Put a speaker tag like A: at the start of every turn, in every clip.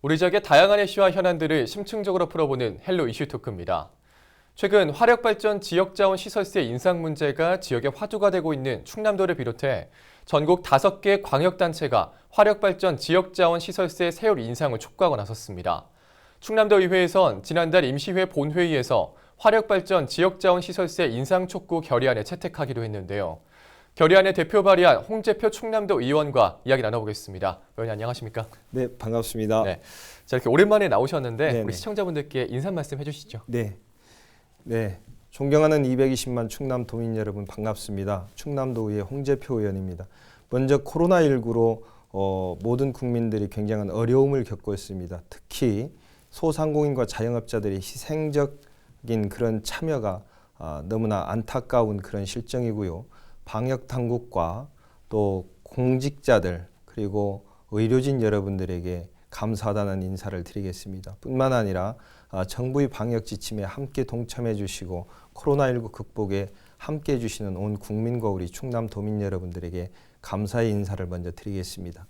A: 우리 지역의 다양한 이슈와 현안들을 심층적으로 풀어보는 헬로 이슈 토크입니다. 최근 화력발전 지역자원 시설세 인상 문제가 지역의 화두가 되고 있는 충남도를 비롯해 전국 5개 광역단체가 화력발전 지역자원 시설세 세율 인상을 촉구하고 나섰습니다. 충남도 의회에선 지난달 임시회 본회의에서 화력발전 지역자원 시설세 인상 촉구 결의안을 채택하기로 했는데요. 결의안의 대표 발의한 홍재표 충남도 의원과 이야기 나눠보겠습니다. 의원님 안녕하십니까?
B: 네, 반갑습니다.
A: 네. 자, 이렇게 오랜만에 나오셨는데
B: 네네.
A: 우리 시청자분들께 인사 말씀 해주시죠.
B: 네. 존경하는 220만 충남 도민 여러분 반갑습니다. 충남도의회 홍재표 의원입니다. 먼저 코로나19로 모든 국민들이 굉장한 어려움을 겪고 있습니다. 특히 소상공인과 자영업자들의 희생적인 그런 참여가 너무나 안타까운 그런 실정이고요. 방역 당국과 또 공직자들 그리고 의료진 여러분들에게 감사하다는 인사를 드리겠습니다. 뿐만 아니라 정부의 방역 지침에 함께 동참해 주시고 코로나19 극복에 함께 해 주시는 온 국민과 우리 충남 도민 여러분들에게 감사의 인사를 먼저 드리겠습니다.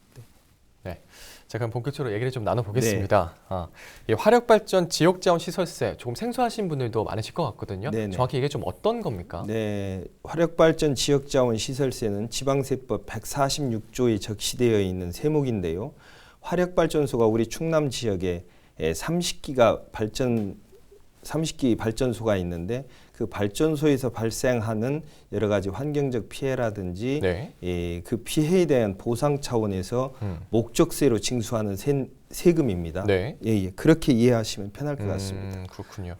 A: 네. 자, 그럼 본격적으로 얘기를 좀 나눠보겠습니다. 이 화력발전 지역자원 시설세 조금 생소하신 분들도 많으실 것 같거든요.
B: 네네.
A: 정확히 이게 좀 어떤 겁니까?
B: 네, 화력발전 지역자원 시설세는 지방세법 146조에 적시되어 있는 세목인데요. 화력발전소가 우리 충남 지역에 30기 발전소가 있는데 그 발전소에서 발생하는 여러 가지 환경적 피해라든지
A: 네.
B: 그 피해에 대한 보상 차원에서 목적세로 징수하는 세금입니다.
A: 네.
B: 그렇게 이해하시면 편할 것 같습니다.
A: 그렇군요.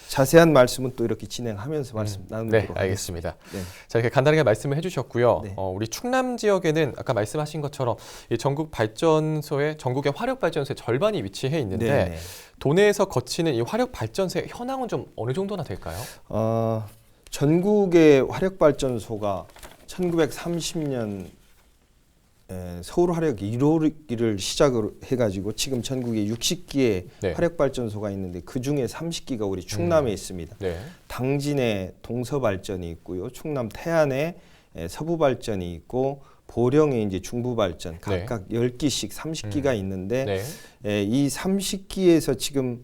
B: 자세한 말씀은 또 이렇게 진행하면서 말씀 나누도록
A: 네, 알겠습니다.
B: 네.
A: 자, 이렇게 간단하게 말씀을 해주셨고요.
B: 네.
A: 우리 충남 지역에는 아까 말씀하신 것처럼 이 전국 발전소의 전국의 화력 발전소의 절반이 위치해 있는데
B: 네네.
A: 도내에서 거치는 이 화력 발전소의 현황은 좀 어느 정도나 될까요?
B: 전국의 화력 발전소가 1930년 서울 화력 1호기를 시작으로 해가지고 지금 전국에 60기의
A: 네.
B: 화력 발전소가 있는데 그 중에 30기가 우리 충남에 있습니다.
A: 네.
B: 당진에 동서발전이 있고요, 충남 태안에 서부발전이 있고 보령에 이제 중부발전 각각 10기씩 30기가 있는데 이 30기에서 지금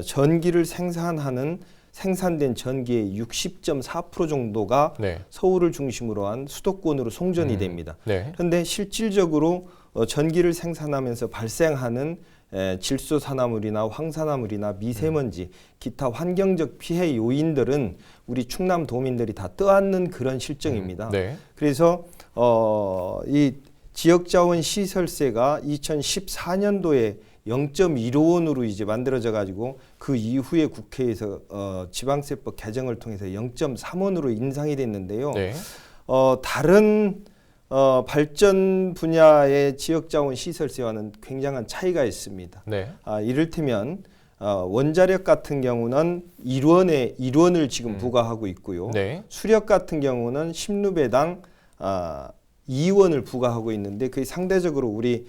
B: 전기를 생산된 전기의 60.4% 정도가 서울을 중심으로 한 수도권으로 송전이 됩니다. 그런데 실질적으로 전기를 생산하면서 발생하는 질소산화물이나 황산화물이나 미세먼지, 기타 환경적 피해 요인들은 우리 충남 도민들이 다 떠안는 그런 실정입니다. 그래서 이 지역자원 시설세가 2014년도에 0.15원으로 이제 만들어져 가지고 그 이후에 국회에서 지방세법 개정을 통해서 0.3원으로 인상이 됐는데요. 다른 발전 분야의 지역자원 시설세와는 굉장한 차이가 있습니다. 이를테면 원자력 같은 경우는 1원을 지금 부과하고 있고요. 수력 같은 경우는 10루베당 2원을 부과하고 있는데 그게 상대적으로 우리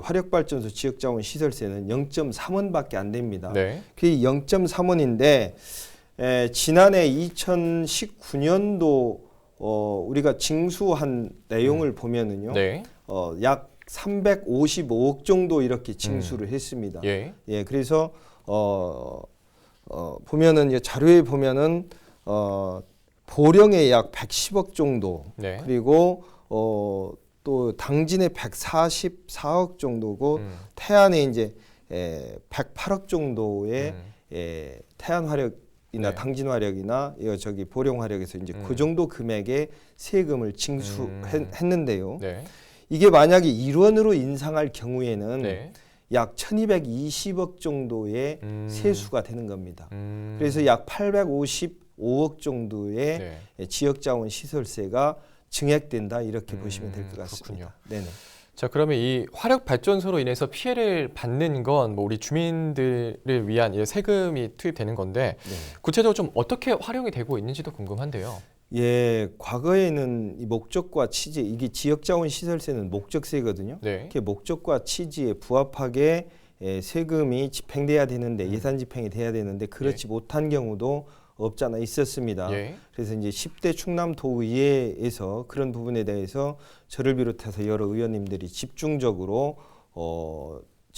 B: 화력발전소 지역자원 시설세는 0.3원밖에 안 됩니다. 그게 0.3원인데 지난해 2019년도 우리가 징수한 내용을 보면은요, 약 355억 정도 이렇게 징수를 했습니다. 그래서 보면은 이제 자료에 보면은 보령에 약 110억 정도, 그리고 또 당진에 144억 정도고 태안에 이제 108억 정도의 태안화력이나 당진화력이나 저기 보령화력에서 이제 그 정도 금액의 세금을 징수했는데요. 이게 만약에 1원으로 인상할 경우에는 약 1220억 정도의 세수가 되는 겁니다. 그래서 약 855억 정도의 지역자원 시설세가 증액된다 이렇게 보시면 될 것 같습니다.
A: 자, 그러면 이 화력 발전소로 인해서 피해를 받는 건 뭐 우리 주민들을 위한 세금이 투입되는 건데 구체적으로 좀 어떻게 활용이 되고 있는지도 궁금한데요.
B: 과거에는 이 목적과 취지, 이게 지역자원 시설세는 목적세거든요. 이렇게 목적과 취지에 부합하게 세금이 집행돼야 되는데 예산 집행이 돼야 되는데 그렇지 못한 경우도 없지 않아 있었습니다. 그래서 이제 10대 충남도의회에서 그런 부분에 대해서 저를 비롯해서 여러 의원님들이 집중적으로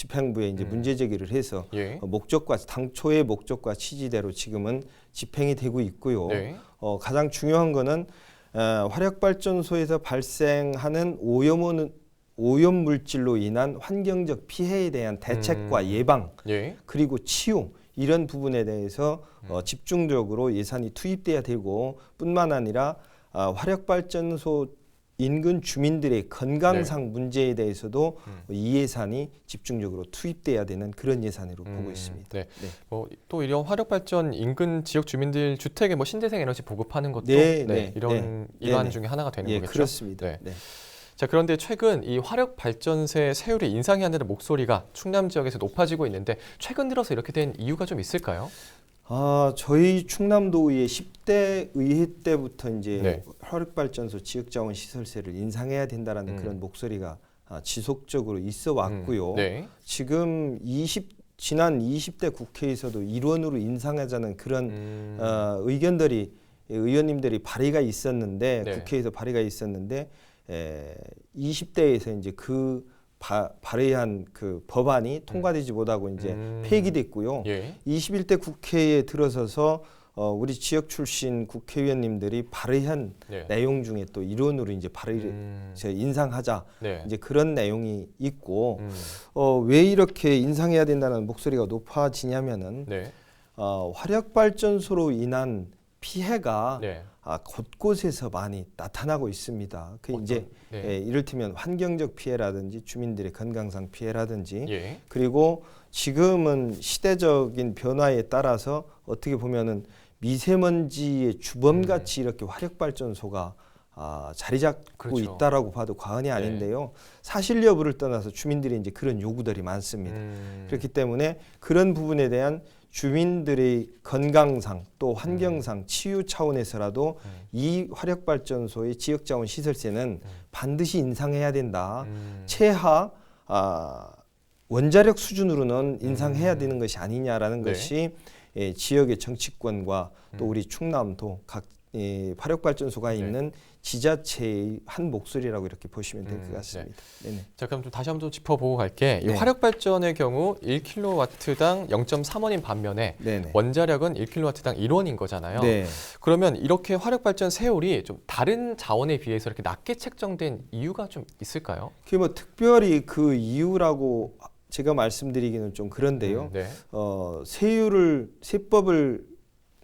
B: 집행부에 이제 문제 제기를 해서
A: 예.
B: 목적과 당초의 목적과 취지대로 지금은 집행이 되고 있고요.
A: 네.
B: 가장 중요한 거는 화력발전소에서 발생하는 오염 물질로 인한 환경적 피해에 대한 대책과 예방
A: 예.
B: 그리고 치유 이런 부분에 대해서 집중적으로 예산이 투입돼야 되고 뿐만 아니라 화력발전소 인근 주민들의 건강상 문제에 대해서도 이 예산이 집중적으로 투입돼야 되는 그런 예산으로 보고 있습니다.
A: 네.
B: 네.
A: 또 이런 화력발전 인근 지역 주민들 주택에 뭐 신재생 에너지 보급하는 것도 이런 일환 중에 하나가 되는 거겠죠.
B: 그렇습니다.
A: 네.
B: 네.
A: 자, 그런데 최근 이 화력발전소의 세율이 인상해야 한다는 목소리가 충남 지역에서 높아지고 있는데 최근 들어서 이렇게 된 이유가 좀 있을까요?
B: 저희 충남도의회 10대 의회 때부터 이제
A: 네.
B: 화력발전소 지역자원시설세를 인상해야 된다라는 그런 목소리가 지속적으로 있어 왔고요.
A: 네.
B: 지금 지난 20대 국회에서도 일원으로 인상하자는 그런 의견들이 의원님들이 발의가 있었는데
A: 네.
B: 국회에서 발의가 있었는데 20대에서 이제 그 발의한 그 법안이 통과되지 못하고 이제 폐기됐고요.
A: 예.
B: 21대 국회에 들어서서 우리 지역 출신 국회의원님들이 발의한
A: 네.
B: 내용 중에 또 일원으로 이제 발의를 인상하자
A: 네.
B: 이제 그런 내용이 있고 왜 이렇게 인상해야 된다는 목소리가 높아지냐면은
A: 네.
B: 화력발전소로 인한 피해가
A: 네.
B: 곳곳에서 많이 나타나고 있습니다. 이제 이를테면 환경적 피해라든지 주민들의 건강상 피해라든지
A: 예.
B: 그리고 지금은 시대적인 변화에 따라서 어떻게 보면은 미세먼지의 주범같이 이렇게 화력발전소가 자리 잡고
A: 그렇죠.
B: 있다라고 봐도 과언이 아닌데요. 사실 여부를 떠나서 주민들이 이제 그런 요구들이 많습니다. 그렇기 때문에 그런 부분에 대한 주민들의 건강상 또 환경상 치유 차원에서라도 이 화력발전소의 지역자원시설세는 반드시 인상해야 된다. 최하 원자력 수준으로는 인상해야 되는 것이 아니냐라는 것이 지역의 정치권과 또 우리 충남도 각 화력발전소가 있는 지자체의 한 목소리라고 이렇게 보시면 될 것 같습니다. 네네.
A: 자, 그럼 좀 다시 한번 좀 짚어보고 갈게. 이
B: 네.
A: 화력발전의 경우 1kW당 0.3원인 반면에
B: 네네.
A: 원자력은 1kW당 1원인 거잖아요.
B: 네.
A: 그러면 이렇게 화력발전 세율이 좀 다른 자원에 비해서 이렇게 낮게 책정된 이유가 좀 있을까요?
B: 그게 뭐 특별히 그 이유라고 제가 말씀드리기는 좀 그런데요.
A: 네.
B: 세법을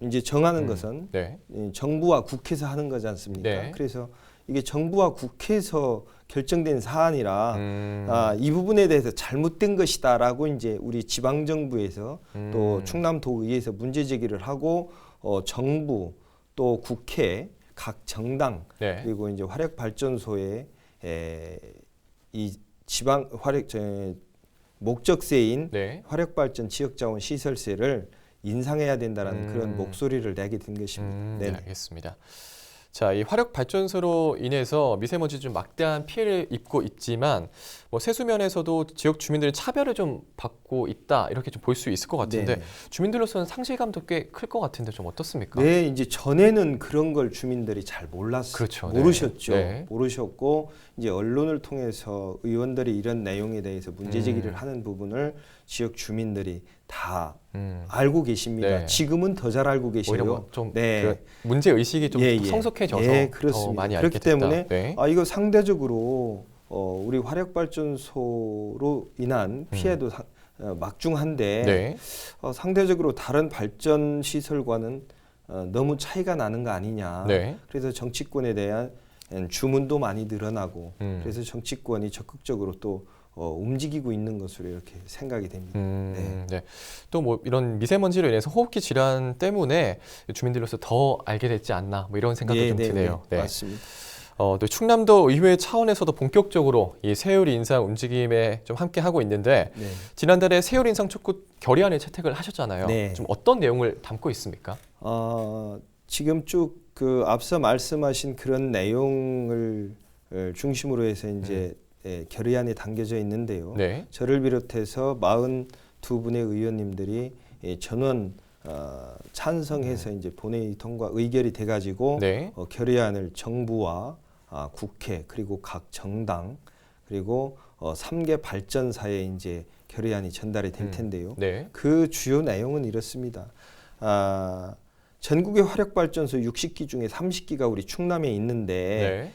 B: 이제 정하는 것은
A: 네.
B: 정부와 국회에서 하는 거지 않습니까?
A: 네.
B: 그래서 이게 정부와 국회에서 결정된 사안이라 이 부분에 대해서 잘못된 것이다라고 이제 우리 지방 정부에서 또 충남도의회에서 문제 제기를 하고 정부 또 국회 각 정당
A: 네.
B: 그리고 이제 화력 발전소의 이 지방 목적세인
A: 네.
B: 화력 발전 지역 자원 시설세를 인상해야 된다는 그런 목소리를 내게 된 것입니다.
A: 네, 알겠습니다. 자, 이 화력 발전소로 인해서 미세먼지 좀 막대한 피해를 입고 있지만 뭐 세수면에서도 지역 주민들이 차별을 좀 받고 있다 이렇게 좀 볼 수 있을 것 같은데
B: 네네.
A: 주민들로서는 상실감도 꽤 클 것 같은데 좀 어떻습니까?
B: 네, 이제 전에는 그런 걸 주민들이 잘
A: 그렇죠.
B: 모르셨죠.
A: 네.
B: 모르셨고 이제 언론을 통해서 의원들이 이런 내용에 대해서 문제 제기를 하는 부분을 지역 주민들이 다 알고 계십니다.
A: 네.
B: 지금은 더 잘 알고 계시고요.
A: 오히려 뭐좀 그 문제 의식이 좀 성숙해져서 더 많이 알게
B: 그렇기
A: 됐다.
B: 때문에
A: 네.
B: 이거 상대적으로 우리 화력발전소로 인한 피해도 막중한데
A: 네.
B: 상대적으로 다른 발전 시설과는 너무 차이가 나는 거 아니냐.
A: 네.
B: 그래서 정치권에 대한 주문도 많이 늘어나고 그래서 정치권이 적극적으로 또 움직이고 있는 것으로 이렇게 생각이 됩니다.
A: 네. 또 뭐 이런 미세먼지로 인해서 호흡기 질환 때문에 주민들로서 더 알게 됐지 않나 뭐 이런 생각도 좀 드네요. 네.
B: 맞습니다.
A: 또 충남도 의회 차원에서도 본격적으로 이 세율 인상 움직임에 좀 함께 하고 있는데
B: 네.
A: 지난달에 세율 인상 촉구 결의안을 채택을 하셨잖아요.
B: 네.
A: 좀 어떤 내용을 담고 있습니까?
B: 지금 쭉 그 앞서 말씀하신 그런 내용을 중심으로 해서 이제 결의안에 담겨져 있는데요.
A: 네.
B: 저를 비롯해서 42분의 의원님들이 전원 찬성해서 이제 본회의 통과 의결이 돼가지고
A: 네.
B: 결의안을 정부와 국회 그리고 각 정당 그리고 3개 발전사에 이제 결의안이 전달이 될 텐데요.
A: 네.
B: 그 주요 내용은 이렇습니다. 전국의 화력발전소 60기 중에 30기가 우리 충남에 있는데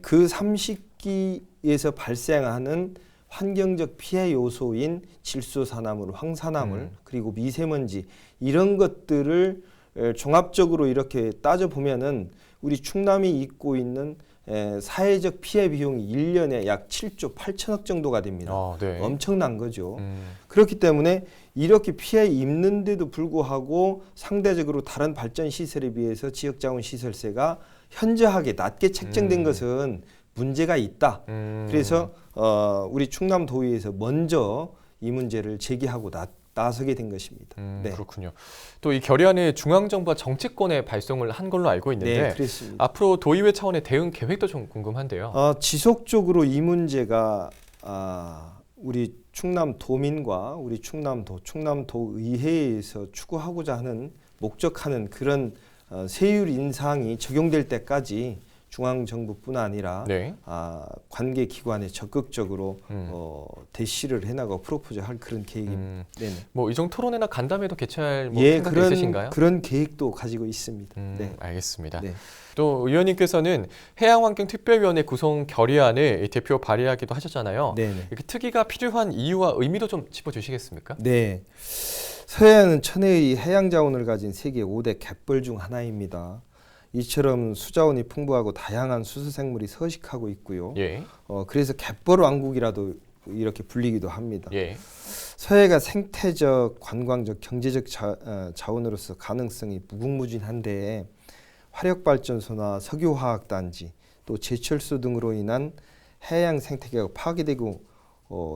B: 그 30기에서 발생하는 환경적 피해 요소인 질소산화물, 황산화물, 그리고 미세먼지 이런 것들을 종합적으로 이렇게 따져보면은 우리 충남이 입고 있는 사회적 피해 비용이 1년에 약 7조 8천억 정도가 됩니다.
A: 네.
B: 엄청난 거죠. 그렇기 때문에 이렇게 피해 입는데도 불구하고 상대적으로 다른 발전 시설에 비해서 지역자원시설세가 현저하게 낮게 책정된 것은 문제가 있다. 그래서 우리 충남도의회에서 먼저 이 문제를 제기하고 나서게 된 것입니다. 네.
A: 그렇군요. 또 이 결의안을 중앙정부와 정치권에 발송을 한 걸로 알고 있는데
B: 네, 그렇습니다.
A: 앞으로 도의회 차원의 대응 계획도 좀 궁금한데요.
B: 지속적으로 이 문제가 우리 충남도민과 우리 충남도의회에서 추구하고자 하는 목적하는 그런 세율 인상이 적용될 때까지 중앙정부뿐 아니라
A: 네.
B: 관계 기관에 적극적으로 대시를 해나가고 프로포즈할 그런 계획입니다. 네네.
A: 뭐 이종 토론회나 간담회도 개최할 생각이 있으신가요?
B: 그런 계획도 가지고 있습니다. 네.
A: 알겠습니다.
B: 네.
A: 또 의원님께서는 해양환경특별위원회 구성 결의안을 대표 발의하기도 하셨잖아요.
B: 네네.
A: 이렇게 특위가 필요한 이유와 의미도 좀 짚어주시겠습니까?
B: 네. 서해안은 천혜의 해양자원을 가진 세계 5대 갯벌 중 하나입니다. 이처럼 수자원이 풍부하고 다양한 수소생물이 서식하고 있고요.
A: 예.
B: 그래서 갯벌 왕국이라도 이렇게 불리기도 합니다.
A: 예.
B: 서해가 생태적, 관광적, 경제적 자원으로서 가능성이 무궁무진한데 화력발전소나 석유화학단지, 또 제철소 등으로 인한 해양 생태계가 파괴되고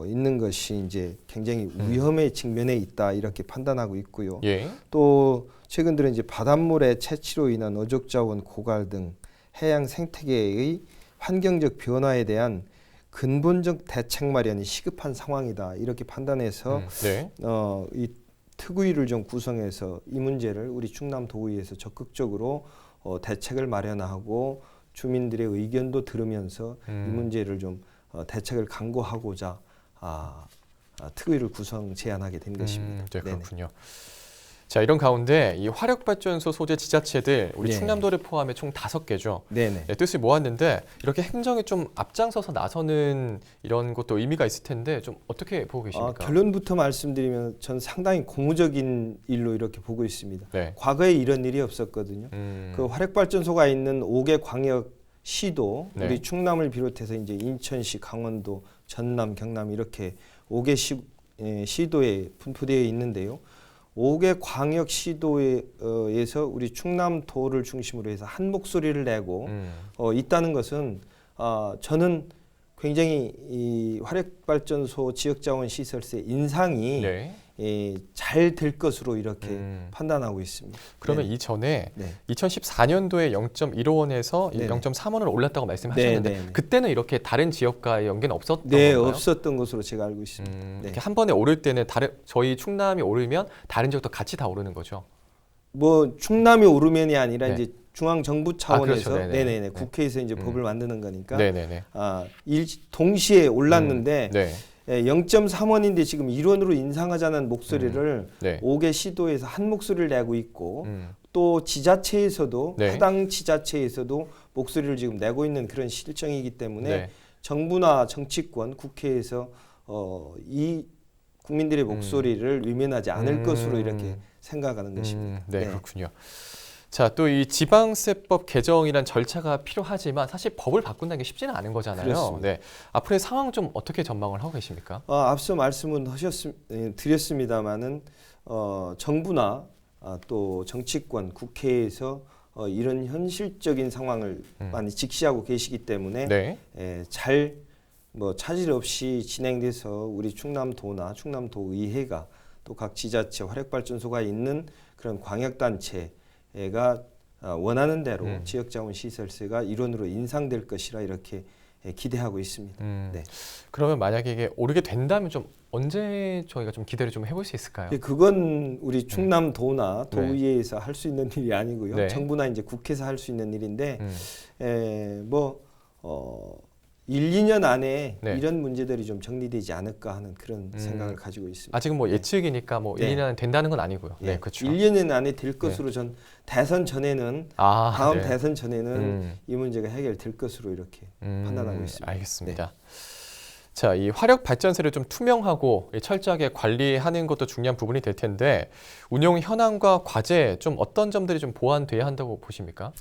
B: 있는 것이 이제 굉장히 위험의 측면에 있다 이렇게 판단하고 있고요.
A: 예.
B: 또 최근 들어 이제 바닷물의 채취로 인한 어족자원 고갈 등 해양 생태계의 환경적 변화에 대한 근본적 대책 마련이 시급한 상황이다 이렇게 판단해서
A: 네.
B: 이 특위를 좀 구성해서 이 문제를 우리 충남도의회에서 적극적으로 대책을 마련하고 주민들의 의견도 들으면서 이 문제를 좀 대책을 강구하고자 특위를 제안하게 된 것입니다.
A: 네, 그렇군요. 자, 이런 가운데 이 화력발전소 소재 지자체들 우리
B: 네.
A: 충남도를 포함해 총 5개죠.
B: 네네.
A: 뜻을 모았는데 이렇게 행정에 좀 앞장서서 나서는 이런 것도 의미가 있을 텐데 좀 어떻게 보고 계십니까?
B: 결론부터 말씀드리면 전 상당히 고무적인 일로 이렇게 보고 있습니다.
A: 네.
B: 과거에 이런 일이 없었거든요. 그 화력발전소가 있는 5개 광역 시도
A: 네.
B: 우리 충남을 비롯해서 이제 인천시, 강원도, 전남, 경남 이렇게 5개 시도에 분포되어 있는데요. 5개 광역 시도에서 우리 충남도를 중심으로 해서 한 목소리를 내고 있다는 것은 저는 굉장히 이 화력발전소 지역자원시설세 인상이
A: 네.
B: 잘 될 것으로 이렇게 판단하고 있습니다.
A: 그러면
B: 네.
A: 이전에
B: 네.
A: 2014년도에 0.15원에서
B: 네네.
A: 0.3원을 올랐다고 말씀하셨는데
B: 네네.
A: 그때는 이렇게 다른 지역과의 연계는 없었던
B: 네,
A: 건가요?
B: 없었던 것으로 제가 알고 있습니다. 네.
A: 이렇게 한 번에 오를 때는 저희 충남이 오르면 다른 지역도 같이 다 오르는 거죠.
B: 뭐 충남이 오르면이 아니라
A: 네.
B: 이제 중앙 정부 차원에서
A: 그렇죠.
B: 네네네 국회에서 이제 법을 만드는 거니까
A: 네네네.
B: 동시에 올랐는데
A: 네.
B: 0.3원인데 지금 1원으로 인상하자는 목소리를
A: 네.
B: 5개 시도에서 한 목소리를 내고 있고 또 지자체에서도
A: 네.
B: 해당 지자체에서도 목소리를 지금 내고 있는 그런 실정이기 때문에
A: 네.
B: 정부나 정치권, 국회에서 이 국민들의 목소리를 외면하지 않을 것으로 이렇게 생각하는 것입니다.
A: 네, 그렇군요. 자, 또 이 지방세법 개정이란 절차가 필요하지만 사실 법을 바꾼다는 게 쉽지는 않은 거잖아요.
B: 그렇습니다.
A: 네, 앞으로의 상황 좀 어떻게 전망을 하고 계십니까?
B: 앞서 말씀은 드렸습니다마는 정부나 또 정치권, 국회에서 이런 현실적인 상황을 많이 직시하고 계시기 때문에
A: 네.
B: 잘 차질 없이 진행돼서 우리 충남도나 충남도의회가 또 각 지자체 화력발전소가 있는 그런 광역단체가 원하는 대로 지역자원시설세가 일원으로 인상될 것이라 이렇게 기대하고 있습니다. 네.
A: 그러면 만약에 이게 오르게 된다면 좀 언제 저희가 좀 기대를 좀 해볼 수 있을까요?
B: 그건 우리 충남도나 도의회에서 할 수 있는 일이 아니고요.
A: 네.
B: 정부나 이제 국회에서 할 수 있는 일인데 1, 2년 안에
A: 네.
B: 이런 문제들이 좀 정리되지 않을까 하는 그런 생각을 가지고 있습니다.
A: 아직은 뭐 예측이니까 뭐
B: 네.
A: 1, 2년은 된다는 건 아니고요.
B: 예,
A: 네, 그렇죠.
B: 1, 2년 안에 될 것으로 전 대선 전에는 다음
A: 네.
B: 대선 전에는 이 문제가 해결될 것으로 이렇게 판단하고 있습니다.
A: 알겠습니다. 자, 이 화력 발전소를 좀 투명하고 철저하게 관리하는 것도 중요한 부분이 될 텐데 운용 현황과 과제 좀 어떤 점들이 좀 보완돼야 한다고 보십니까?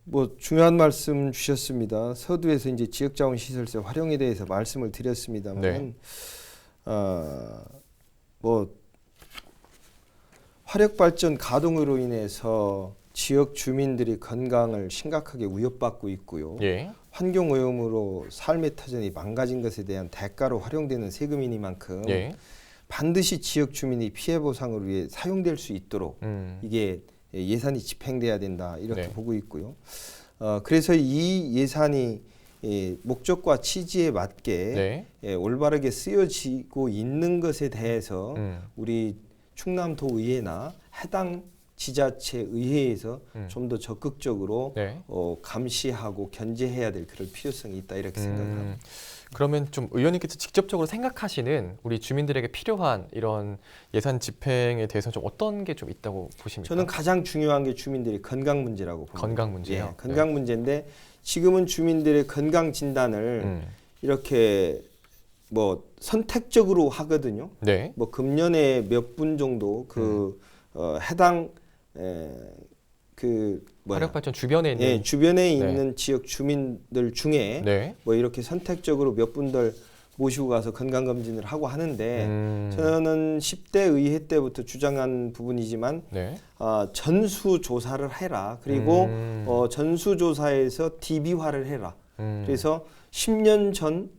B: 뭐 중요한 말씀 주셨습니다. 서두에서 이제 지역자원시설세 활용에 대해서 말씀을 드렸습니다만,
A: 네.
B: 뭐 화력 발전 가동으로 인해서 지역 주민들이 건강을 심각하게 위협받고 있고요.
A: 예.
B: 환경 오염으로 삶의 터전이 망가진 것에 대한 대가로 활용되는 세금이니만큼
A: 예.
B: 반드시 지역 주민이 피해 보상을 위해 사용될 수 있도록 이게 예산이 집행돼야 된다 이렇게
A: 네.
B: 보고 있고요. 그래서 이 예산이 목적과 취지에 맞게
A: 네.
B: 올바르게 쓰여지고 있는 것에 대해서 우리 충남도의회나 해당 지자체 의회에서 좀 더 적극적으로
A: 네.
B: 감시하고 견제해야 될 그럴 필요성이 있다 이렇게 생각합니다.
A: 그러면 좀 의원님께서 직접적으로 생각하시는 우리 주민들에게 필요한 이런 예산 집행에 대해서 좀 어떤 게 좀 있다고 보십니까?
B: 저는 가장 중요한 게 주민들의 건강 문제라고 봅니다.
A: 건강 문제요?
B: 예, 건강 문제인데 지금은 주민들의 건강 진단을 이렇게 뭐 선택적으로 하거든요.
A: 네.
B: 뭐 금년에 몇 분 정도 해당
A: 화력 발전 주변에 있는
B: 주변에 있는 지역 주민들 중에
A: 네.
B: 뭐 이렇게 선택적으로 몇 분들 모시고 가서 건강 검진을 하고 하는데 저는 10대 의회 때부터 주장한 부분이지만
A: 네.
B: 전수 조사를 해라. 그리고 전수 조사에서 DB화를 해라. 그래서 10년 전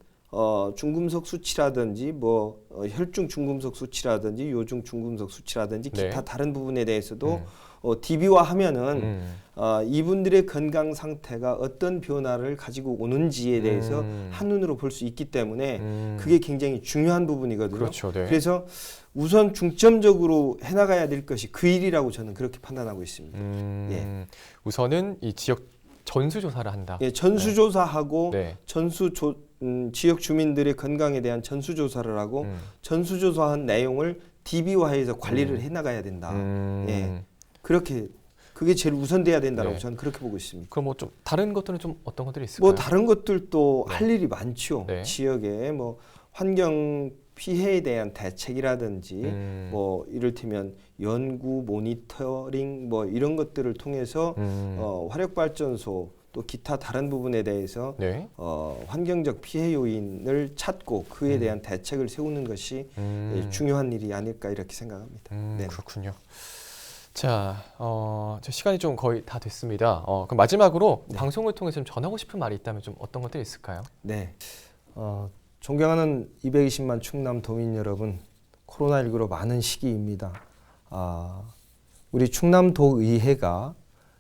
B: 중금속 수치라든지 뭐 혈중 중금속 수치라든지 요중 중금속 수치라든지 기타
A: 네.
B: 다른 부분에 대해서도 DB화하면은 이분들의 건강 상태가 어떤 변화를 가지고 오는지에 대해서 한눈으로 볼 수 있기 때문에 그게 굉장히 중요한 부분이거든요.
A: 그렇죠. 네.
B: 그래서 우선 중점적으로 해나가야 될 것이 그 일이라고 저는 그렇게 판단하고 있습니다. 예.
A: 우선은 이 지역 전수조사를 한다.
B: 예, 전수조사하고
A: 네.
B: 지역 주민들의 건강에 대한 전수조사를 하고 전수조사한 내용을 DB화해서 관리를 해나가야 된다. 예, 그렇게 그게 제일 우선돼야 된다고
A: 네.
B: 저는 그렇게 보고 있습니다.
A: 그럼 뭐 좀 다른 것들은 좀 어떤 것들이 있을까요?
B: 뭐 다른 것들도
A: 네.
B: 할 일이 많죠.
A: 네.
B: 지역에 뭐 환경 피해에 대한 대책이라든지 뭐 이를테면 연구 모니터링 뭐 이런 것들을 통해서 화력 발전소 또 기타 다른 부분에 대해서
A: 네.
B: 환경적 피해 요인을 찾고 그에 대한 대책을 세우는 것이 중요한 일이 아닐까 이렇게 생각합니다. 네.
A: 그렇군요. 자, 제 시간이 좀 거의 다 됐습니다. 그럼 마지막으로 방송을 통해서 좀 전하고 싶은 말이 있다면 좀 어떤 것들이 있을까요?
B: 네. 존경하는 220만 충남 도민 여러분, 코로나19로 많은 시기입니다. 우리 충남도의회가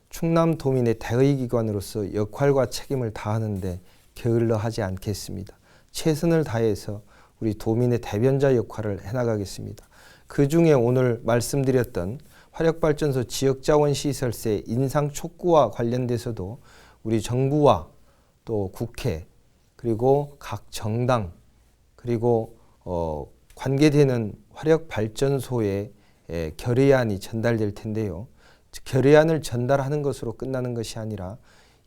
B: 충남도민의 대의기관으로서 역할과 책임을 다하는데 게을러 하지 않겠습니다. 최선을 다해서 우리 도민의 대변자 역할을 해나가겠습니다. 그중에 오늘 말씀드렸던 화력발전소 지역자원시설세 인상 촉구와 관련돼서도 우리 정부와 또 국회 그리고 각 정당 그리고 관계되는 화력발전소에 결의안이 전달될 텐데요. 결의안을 전달하는 것으로 끝나는 것이 아니라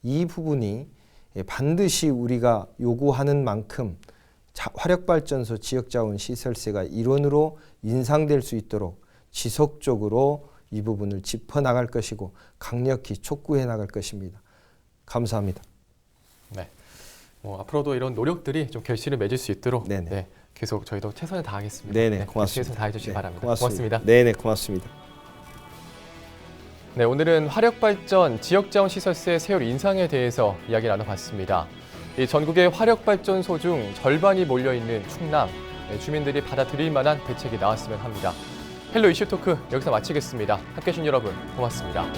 B: 이 부분이 반드시 우리가 요구하는 만큼 화력발전소 지역자원시설세가 일원으로 인상될 수 있도록 지속적으로 이 부분을 짚어나갈 것이고 강력히 촉구해 나갈 것입니다. 감사합니다.
A: 네. 앞으로도 이런 노력들이 좀 결실을 맺을 수 있도록
B: 네네.
A: 네, 계속 저희도 최선을 다하겠습니다.
B: 네네, 고맙습니다.
A: 최선 다해 주시기
B: 네,
A: 바랍니다. 고맙습니다.
B: 네네, 고맙습니다.
A: 네, 오늘은 화력발전 지역자원시설세 세율 인상에 대해서 이야기 나눠봤습니다. 이 전국의 화력발전소 중 절반이 몰려있는 충남, 주민들이 받아들일 만한 대책이 나왔으면 합니다. 헬로 이슈토크 여기서 마치겠습니다. 함께해 주신 여러분 고맙습니다.